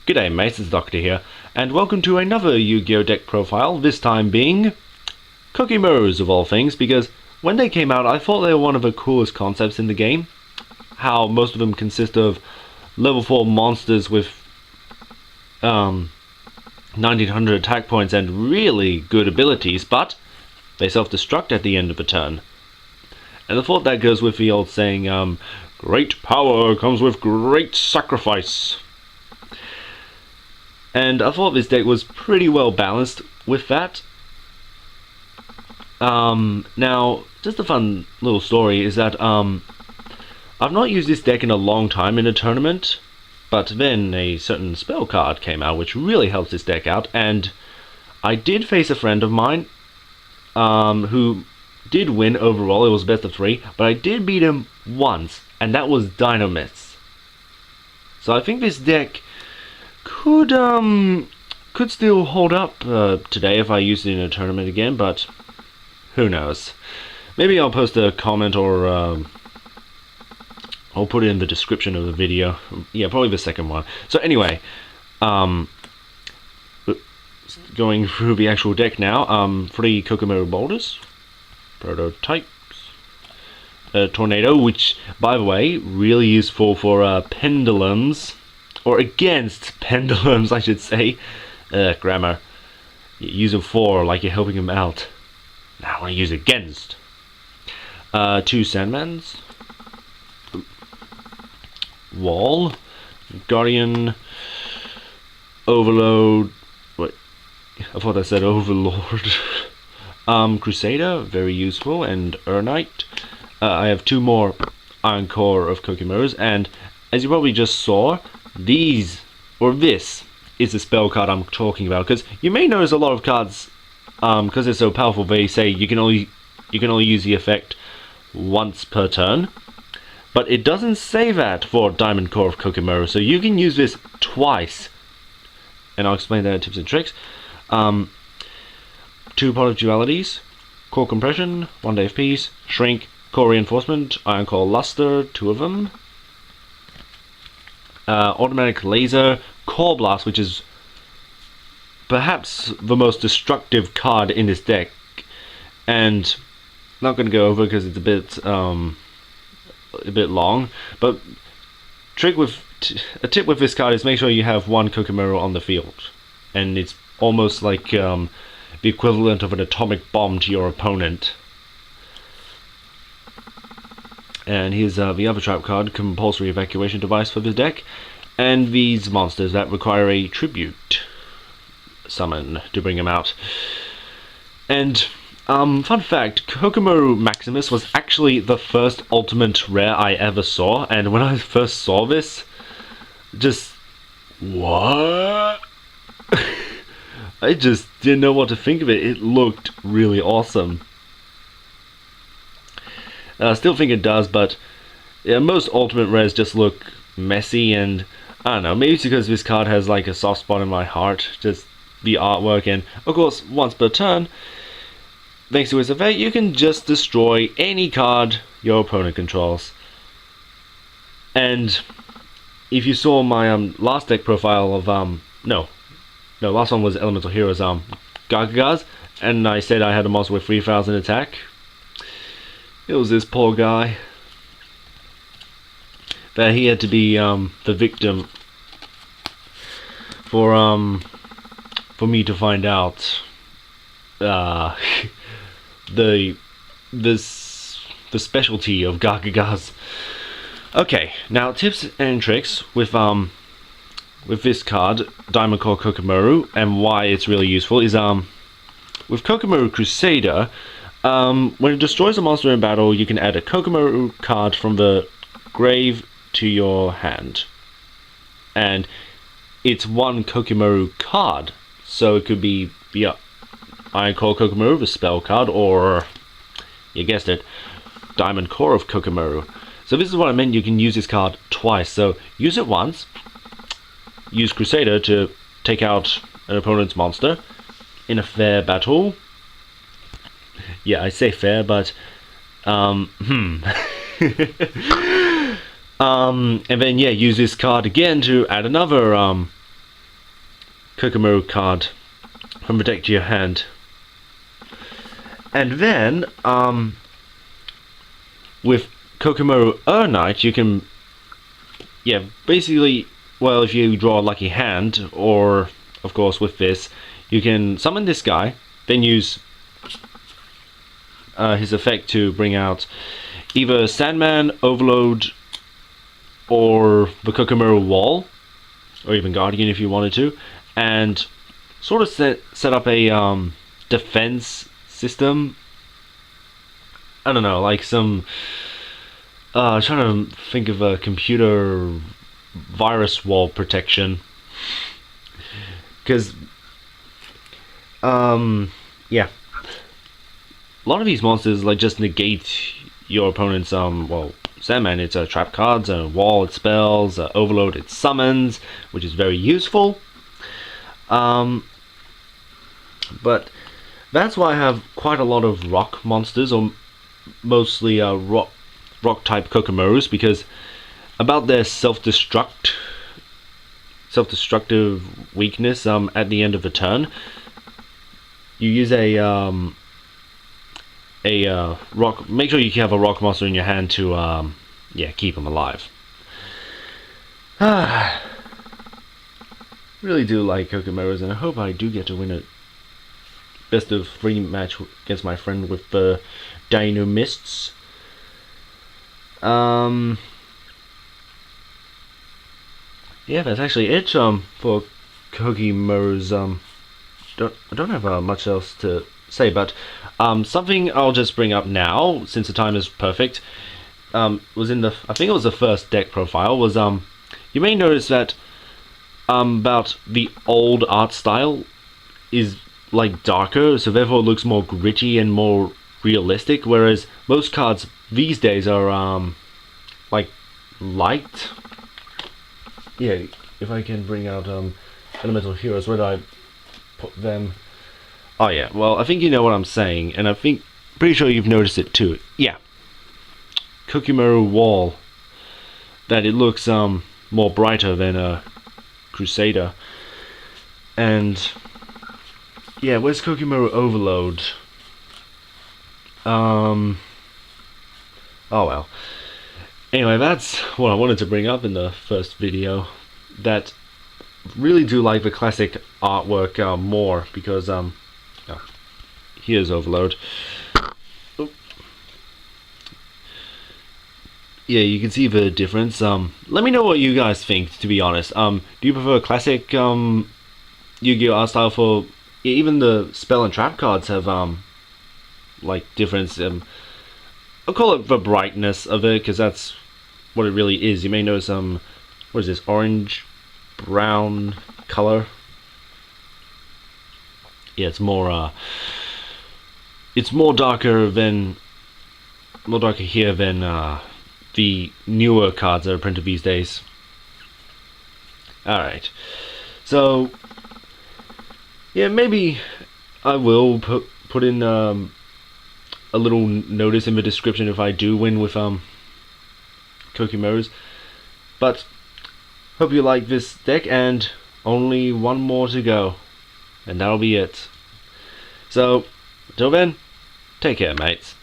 G'day mates, it's Doctor here, and welcome to another Yu-Gi-Oh! Deck profile, this time being Koa'ki Meirus of all things, because when they came out I thought they were one of the coolest concepts in the game. How most of them consist of level 4 monsters with 1900 attack points and really good abilities, but they self-destruct at the end of a turn. And I thought that goes with the old saying, great power comes with great sacrifice. And I thought this deck was pretty well balanced with that. Now, just a fun little story is that I've not used this deck in a long time in a tournament, but then a certain spell card came out which really helps this deck out, and I did face a friend of mine who did win overall. It was best of 3, but I did beat him once, and that was Dynamits. So I think this deck could still hold up today if I used it in a tournament again, but who knows. Maybe I'll post a comment, or I'll put it in the description of the video. Yeah, probably the second one. So anyway, going through the actual deck now. 3 Koa'ki Meirus boulders, prototypes, tornado, which by the way really useful for pendulums. Or against pendulums, I should say. Grammar. You use it for, like you're helping him out. Now I want to use against. 2 Sandmans. Wall. Guardian. Overload. What? I thought I said Overlord. Crusader, very useful, and Urnite. I have 2 more Iron Core of Koa'ki Meirus, and as you probably just saw, this is the spell card I'm talking about, because you may notice a lot of cards, because they're so powerful, they say you can only use the effect once per turn, but it doesn't say that for Diamond Core of Koa'ki Meirus, so you can use this twice, and I'll explain that in tips and tricks. 2 product dualities, Core Compression, 1 day of peace, Shrink, Core Reinforcement, Iron Core Luster, 2 of them. Automatic Laser, Core Blast, which is perhaps the most destructive card in this deck, and not going to go over because it's a bit long. But a tip with this card is make sure you have 1 Koa'ki Meirus on the field, and it's almost like the equivalent of an atomic bomb to your opponent. And here's the other trap card, compulsory evacuation device for this deck, and these monsters that require a tribute summon to bring them out. And fun fact, Koa'ki Meirus Maximus was actually the first ultimate rare I ever saw, and when I first saw this, just what? I just didn't know what to think of it. It looked really awesome. I still think it does, but yeah, most ultimate rares just look messy, and I don't know, maybe it's because this card has like a soft spot in my heart, just the artwork, and of course once per turn, thanks to its effect, you can just destroy any card your opponent controls. And if you saw my last deck profile of no, last one was Elemental Heroes, Gagagas, and I said I had a monster with 3000 attack. It was this poor guy that he had to be the victim for me to find out the specialty of Gagagas. Okay, now tips and tricks with this card, Diamond Core Koa'ki Meirus, and why it's really useful is with Koa'ki Meirus Crusader. When it destroys a monster in battle, you can add a Koa'ki Meirus card from the grave to your hand. And it's 1 Koa'ki Meirus card, so it could be Iron Core Koa'ki Meirus, a spell card, or, you guessed it, Diamond Core of Koa'ki Meirus. So this is what I meant, you can use this card twice. So use it once, use Crusader to take out an opponent's monster in a fair battle. Yeah, I say fair, but and then yeah, use this card again to add another Koa'ki card from the deck to your hand. And then, with Koa'ki Knight, you can, yeah, basically, well, if you draw a lucky hand, or, of course, with this, you can summon this guy, then use his effect to bring out either Sandman, Overload, or the Koa'ki Wall, or even Guardian if you wanted to, and sort of set up a defense system. I don't know, like some trying to think of a computer virus wall protection, because yeah, a lot of these monsters like just negate your opponent's well, Sandman, it's trap cards, Wall, it's spells, Overload, it's summons, which is very useful. But that's why I have quite a lot of rock monsters, or mostly rock type Koa'ki, because about their self-destructive weakness at the end of the turn, you use a rock. Make sure you have a rock monster in your hand to yeah, keep them alive. Really do like Koa'ki, and I hope I do get to win a best of 3 match against my friend with the Dino Mists. Yeah, that's actually it for Koa'ki. I don't have much else to say, but something I'll just bring up now, since the time is perfect, was in the, I think it was the first deck profile, was you may notice that about the old art style is like darker, so therefore it looks more gritty and more realistic, whereas most cards these days are like light. Yeah, if I can bring out Elemental Heroes, where do I put them? Oh yeah, well, I think you know what I'm saying, and I think, pretty sure you've noticed it too. Yeah, Koa'ki Wall, that it looks more brighter than a Crusader. And yeah, where's Koa'ki Overload? Oh well. Anyway, that's what I wanted to bring up in the first video. That really do like the classic artwork more, because oh, here's Overload. Oop. Yeah, you can see the difference. Let me know what you guys think, to be honest. Do you prefer classic Yu-Gi-Oh art style? For even the spell and trap cards have like difference. I'll call it the brightness of it, because that's what it really is. You may notice what is this, orange brown color? Yeah, it's more darker here than the newer cards that are printed these days. Alright, so yeah, maybe I will put in a little notice in the description if I do win with Koa'ki. But hope you like this deck, and only one more to go, and that'll be it. So, till then, take care, mates.